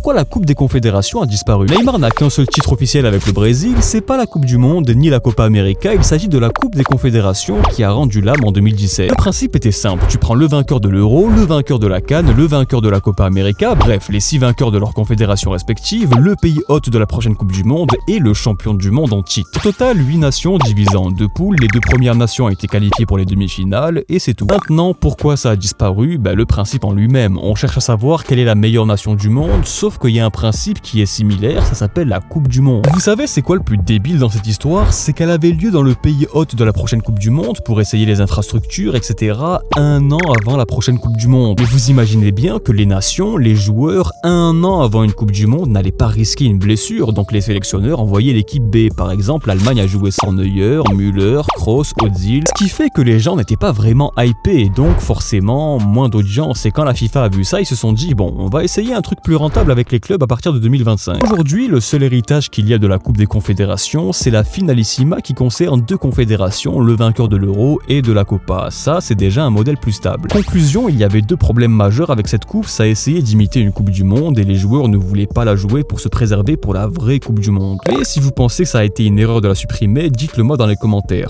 pourquoi la Coupe des Confédérations a disparu. Neymar n'a qu'un seul titre officiel avec le Brésil, c'est pas la Coupe du Monde ni la Copa América, il s'agit de la Coupe des Confédérations qui a rendu l'âme en 2017. Le principe était simple, tu prends le vainqueur de l'Euro, le vainqueur de la CAN, le vainqueur de la Copa América, bref, les 6 vainqueurs de leurs confédérations respectives, le pays hôte de la prochaine Coupe du Monde et le champion du monde en titre. Au total, 8 nations divisées en 2 poules, les 2 premières nations ont été qualifiées pour les demi-finales et c'est tout. Maintenant, pourquoi ça a disparu? Le principe en lui-même, on cherche à savoir quelle est la meilleure nation du monde, sauf qu'il y a un principe qui est similaire, ça s'appelle la Coupe du Monde. Vous savez c'est quoi le plus débile dans cette histoire? C'est qu'elle avait lieu dans le pays hôte de la prochaine Coupe du Monde pour essayer les infrastructures, etc. un an avant la prochaine Coupe du Monde. Mais vous imaginez bien que les nations, les joueurs, un an avant une Coupe du Monde n'allaient pas risquer une blessure, donc les sélectionneurs envoyaient l'équipe B. Par exemple, l'Allemagne a joué sans Neuer, Müller, Kroos, Özil, ce qui fait que les gens n'étaient pas vraiment hypés, et donc forcément moins d'audience. Et quand la FIFA a vu ça, ils se sont dit bon, on va essayer un truc plus rentable avec les clubs à partir de 2025. Aujourd'hui, le seul héritage qu'il y a de la Coupe des Confédérations, c'est la finalissima qui concerne 2 confédérations, le vainqueur de l'Euro et de la Copa. Ça, c'est déjà un modèle plus stable. Conclusion, il y avait 2 problèmes majeurs avec cette coupe, ça a essayé d'imiter une Coupe du Monde et les joueurs ne voulaient pas la jouer pour se préserver pour la vraie Coupe du Monde. Et si vous pensez que ça a été une erreur de la supprimer, dites-le moi dans les commentaires.